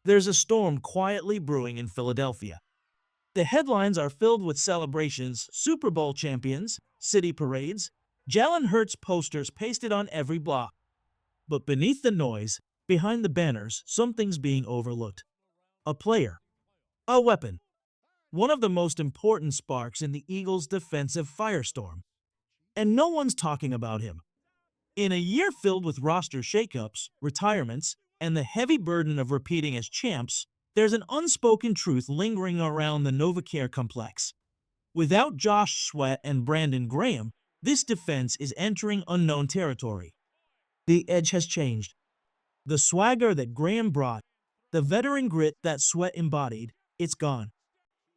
There's a storm quietly brewing in Philadelphia. The headlines are filled with celebrations, Super Bowl champions, city parades, Jalen Hurts posters pasted on every block. But beneath the noise, behind the banners, something's being overlooked. A player. A weapon. One of the most important sparks in the Eagles' defensive firestorm. And no one's talking about him. In a year filled with roster shakeups, retirements, and the heavy burden of repeating as champs, there's an unspoken truth lingering around the Novacare complex. Without Josh Sweat and Brandon Graham, this defense is entering unknown territory. The edge has changed. The swagger that Graham brought, the veteran grit that Sweat embodied, it's gone.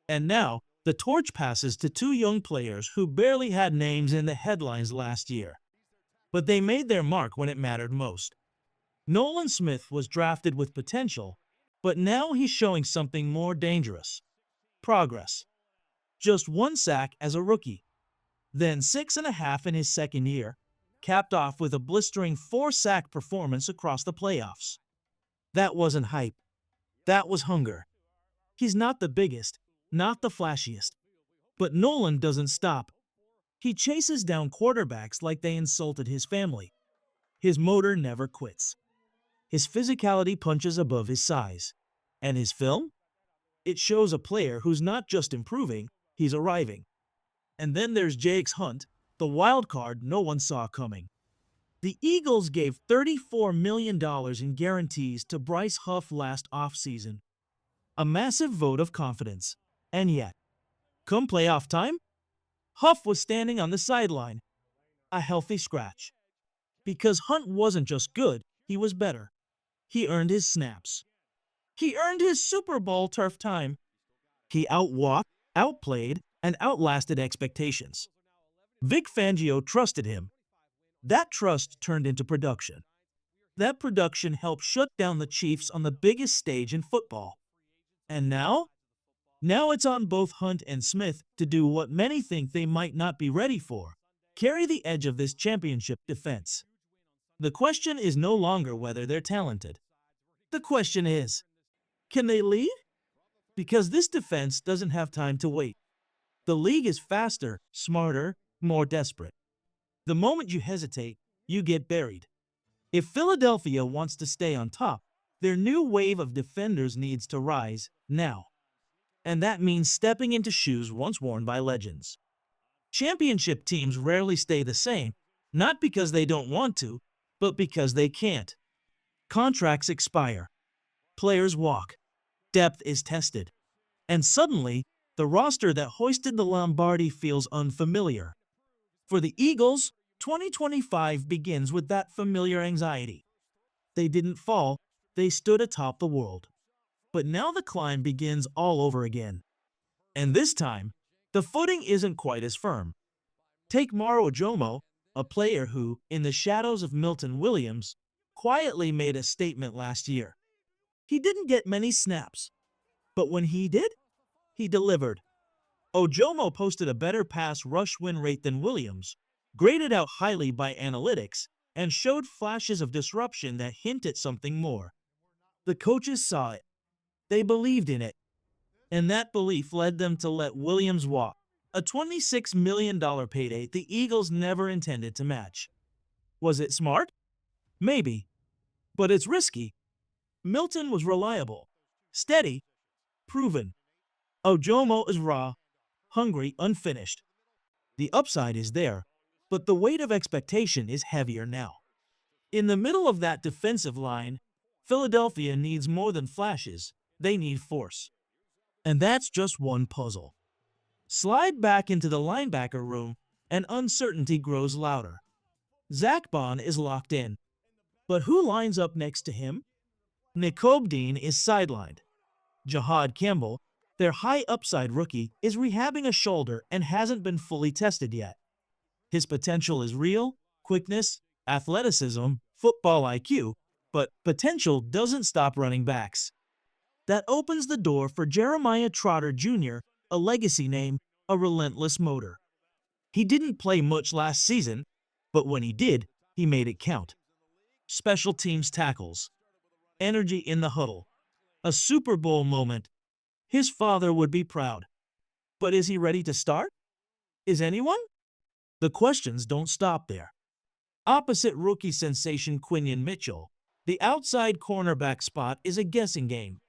And now, the torch passes to two young players who barely had names in the headlines last year. But they made their mark when it mattered most. Nolan Smith was drafted with potential, but now he's showing something more dangerous. Progress. Just one sack as a rookie. Then 6.5 in his second year, capped off with a blistering 4-sack performance across the playoffs. That wasn't hype. That was hunger. He's not the biggest, not the flashiest. But Nolan doesn't stop. He chases down quarterbacks like they insulted his family. His motor never quits. His physicality punches above his size. And his film? It shows a player who's not just improving, he's arriving. And then there's Jake's Hunt, the wild card no one saw coming. The Eagles gave $34 million in guarantees to Bryce Huff last offseason. A massive vote of confidence. And yet, come playoff time, Huff was standing on the sideline, a healthy scratch. Because Hunt wasn't just good, he was better. He earned his snaps. He earned his Super Bowl turf time. He outwalked, outplayed, and outlasted expectations. Vic Fangio trusted him. That trust turned into production. That production helped shut down the Chiefs on the biggest stage in football. And now? Now it's on both Hunt and Smith to do what many think they might not be ready for. Carry the edge of this championship defense. The question is no longer whether they're talented. The question is, can they lead? Because this defense doesn't have time to wait. The league is faster, smarter, more desperate. The moment you hesitate, you get buried. If Philadelphia wants to stay on top, their new wave of defenders needs to rise now. And that means stepping into shoes once worn by legends. Championship teams rarely stay the same, not because they don't want to, but because they can't. Contracts expire. Players walk. Depth is tested. And suddenly, the roster that hoisted the Lombardi feels unfamiliar. For the Eagles, 2025 begins with that familiar anxiety. They didn't fall, they stood atop the world. But now the climb begins all over again. And this time, the footing isn't quite as firm. Take Maro Ojomo, a player who, in the shadows of Milton Williams, quietly made a statement last year. He didn't get many snaps, but when he did, he delivered. Ojomo posted a better pass rush win rate than Williams, graded out highly by analytics, and showed flashes of disruption that hint at something more. The coaches saw it. They believed in it. And that belief led them to let Williams walk, a $26 million payday the Eagles never intended to match. Was it smart? Maybe. But it's risky. Milton was reliable, steady, proven. Ojomo is raw, hungry, unfinished. The upside is there, but the weight of expectation is heavier now. In the middle of that defensive line, Philadelphia needs more than flashes. They need force. And that's just one puzzle. Slide back into the linebacker room, and uncertainty grows louder. Zach Bond is locked in. But who lines up next to him? Nakobe Dean is sidelined. Jahad Campbell, their high-upside rookie, is rehabbing a shoulder and hasn't been fully tested yet. His potential is real, quickness, athleticism, football IQ, but potential doesn't stop running backs. That opens the door for Jeremiah Trotter Jr., a legacy name, a relentless motor. He didn't play much last season, but when he did, he made it count. Special teams tackles. Energy in the huddle. A Super Bowl moment. His father would be proud. But is he ready to start? Is anyone? The questions don't stop there. Opposite rookie sensation Quinion Mitchell, the outside cornerback spot is a guessing game.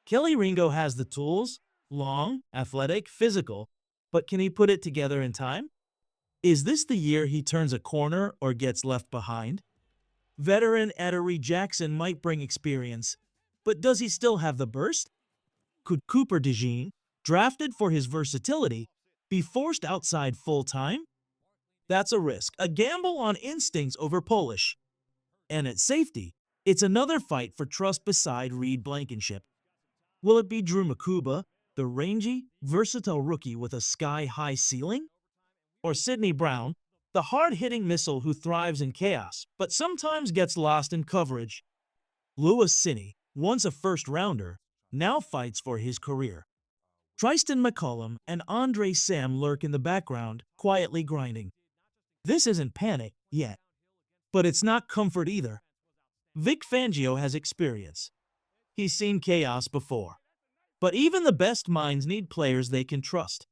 Kelly Ringo has the tools, long, athletic, physical, but can he put it together in time? Is this the year he turns a corner or gets left behind? Veteran Adoree Jackson might bring experience, but does he still have the burst? Could Cooper DeJean, drafted for his versatility, be forced outside full-time? That's a risk, a gamble on instincts over polish. And at safety, it's another fight for trust beside Reed Blankenship. Will it be Drew Makuba, the rangy, versatile rookie with a sky-high ceiling? Or Sidney Brown, the hard-hitting missile who thrives in chaos, but sometimes gets lost in coverage? Lewis Sinney, once a first-rounder, now fights for his career. Tristan McCollum and Andre Sam lurk in the background, quietly grinding. This isn't panic yet, but it's not comfort either. Vic Fangio has experience. He's seen chaos before. But even the best minds need players they can trust.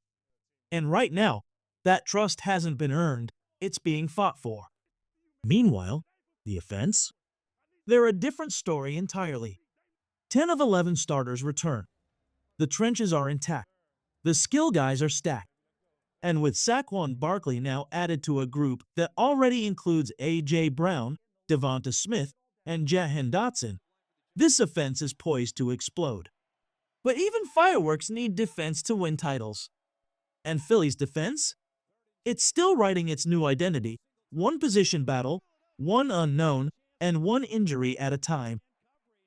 And right now, that trust hasn't been earned, it's being fought for. Meanwhile, the offense? They're a different story entirely. 10 of 11 starters return. The trenches are intact. The skill guys are stacked. And with Saquon Barkley now added to a group that already includes A.J. Brown, Devonta Smith, and Jahan Dotson, this offense is poised to explode. But even fireworks need defense to win titles. And Philly's defense? It's still writing its new identity, one position battle, one unknown, and one injury at a time.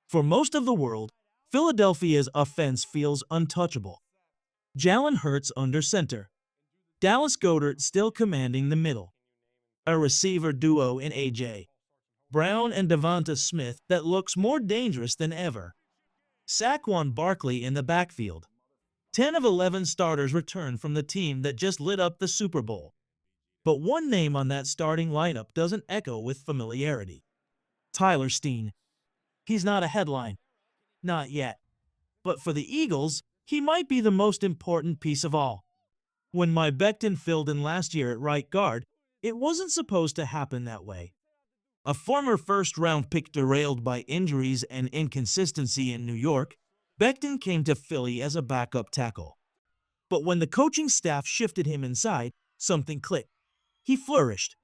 For most of the world, Philadelphia's offense feels untouchable. Jalen Hurts under center. Dallas Goedert still commanding the middle. A receiver duo in A.J. Brown and Devonta Smith that looks more dangerous than ever. Saquon Barkley in the backfield. 10 of 11 starters return from the team that just lit up the Super Bowl. But one name on that starting lineup doesn't echo with familiarity. Tyler Steen. He's not a headline. Not yet. But for the Eagles, he might be the most important piece of all. When Mike Becton filled in last year at right guard, it wasn't supposed to happen that way. A former first-round pick derailed by injuries and inconsistency in New York, Becton came to Philly as a backup tackle. But when the coaching staff shifted him inside, something clicked. He flourished,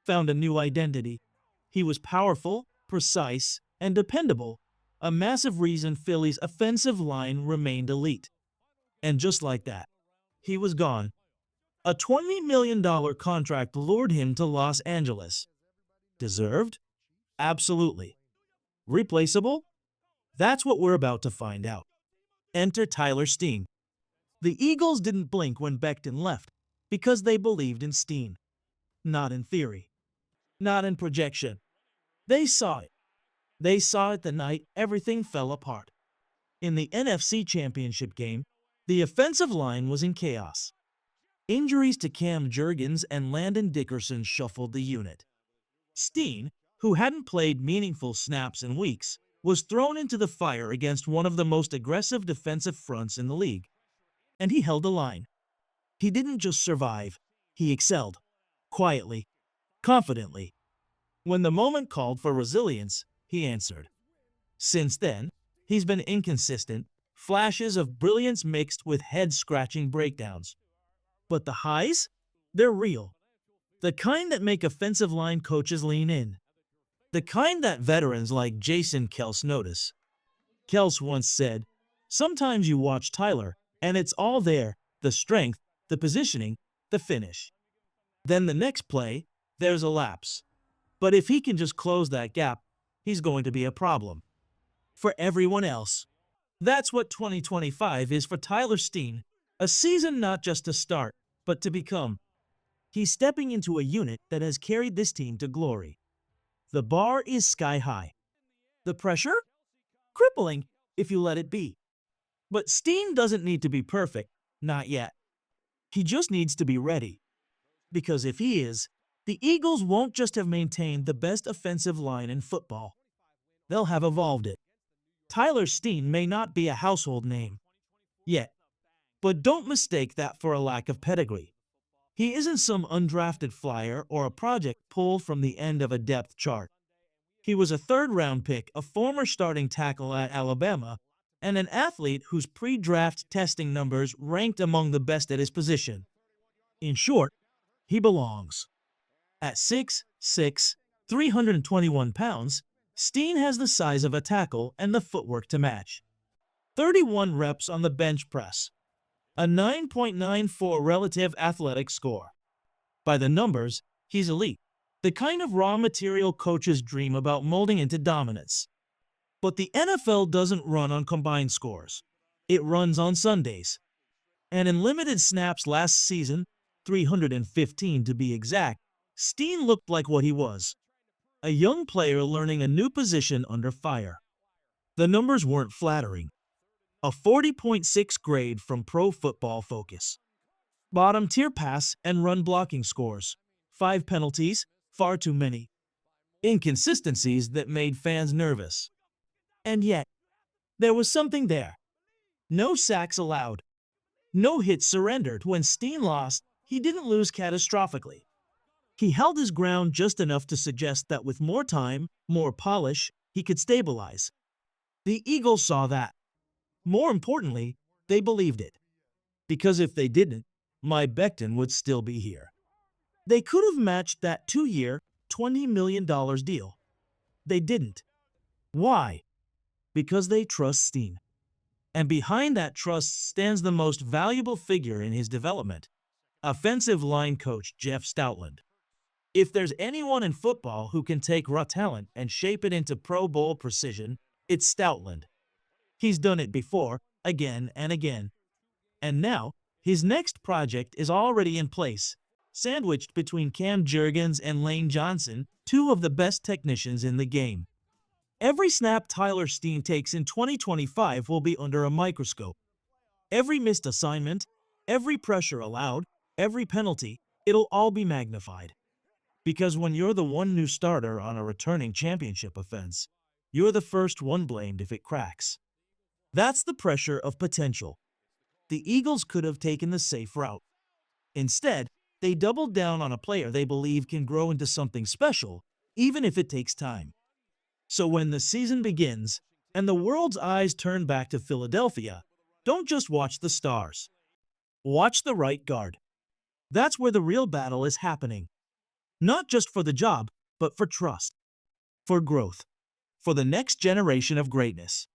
found a new identity. He was powerful, precise, and dependable, a massive reason Philly's offensive line remained elite. And just like that, he was gone. A $20 million contract lured him to Los Angeles. Deserved? Absolutely. Replaceable? That's what we're about to find out. Enter Tyler Steen. The Eagles didn't blink when Becton left because they believed in Steen. Not in theory. Not in projection. They saw it. They saw it the night everything fell apart. In the NFC Championship game, the offensive line was in chaos. Injuries to Cam Jurgens and Landon Dickerson shuffled the unit. Steen, who hadn't played meaningful snaps in weeks, was thrown into the fire against one of the most aggressive defensive fronts in the league. And he held the line. He didn't just survive, he excelled. Quietly, confidently. When the moment called for resilience, he answered. Since then, he's been inconsistent, flashes of brilliance mixed with head-scratching breakdowns. But the highs? They're real. The kind that make offensive line coaches lean in. The kind that veterans like Jason Kelce notice. Kelce once said, "Sometimes you watch Tyler, and it's all there, the strength, the positioning, the finish. Then the next play, there's a lapse. But if he can just close that gap, he's going to be a problem. For everyone else." That's what 2025 is for Tyler Steen, a season not just to start, but to become. He's stepping into a unit that has carried this team to glory. The bar is sky high. The pressure? Crippling, if you let it be. But Steen doesn't need to be perfect, not yet. He just needs to be ready. Because if he is, the Eagles won't just have maintained the best offensive line in football. They'll have evolved it. Tyler Steen may not be a household name yet, but don't mistake that for a lack of pedigree. He isn't some undrafted flyer or a project pulled from the end of a depth chart. He was a third-round pick, a former starting tackle at Alabama, and an athlete whose pre-draft testing numbers ranked among the best at his position. In short, he belongs. At 6'6", 321 pounds, Steen has the size of a tackle and the footwork to match. 31 reps on the bench press. A 9.94 relative athletic score. By the numbers, he's elite. The kind of raw material coaches dream about molding into dominance. But the NFL doesn't run on combined scores. It runs on Sundays. And in limited snaps last season, 315 to be exact, Steen looked like what he was. A young player learning a new position under fire. The numbers weren't flattering. A 40.6 grade from Pro Football Focus. Bottom-tier pass and run blocking scores. 5 penalties, far too many. Inconsistencies that made fans nervous. And yet, there was something there. No sacks allowed. No hits surrendered. When Steen lost, he didn't lose catastrophically. He held his ground just enough to suggest that with more time, more polish, he could stabilize. The Eagles saw that. More importantly, they believed it. Because if they didn't, Mike Becton would still be here. They could have matched that 2-year, $20 million deal. They didn't. Why? Because they trust Steen. And behind that trust stands the most valuable figure in his development, offensive line coach Jeff Stoutland. If there's anyone in football who can take raw talent and shape it into Pro Bowl precision, it's Stoutland. He's done it before, again and again. And now, his next project is already in place, sandwiched between Cam Jurgens and Lane Johnson, two of the best technicians in the game. Every snap Tyler Steen takes in 2025 will be under a microscope. Every missed assignment, every pressure allowed, every penalty, it'll all be magnified. Because when you're the one new starter on a returning championship offense, you're the first one blamed if it cracks. That's the pressure of potential. The Eagles could have taken the safe route. Instead, they doubled down on a player they believe can grow into something special, even if it takes time. So when the season begins, and the world's eyes turn back to Philadelphia, don't just watch the stars. Watch the right guard. That's where the real battle is happening. Not just for the job, but for trust, for growth, for the next generation of greatness.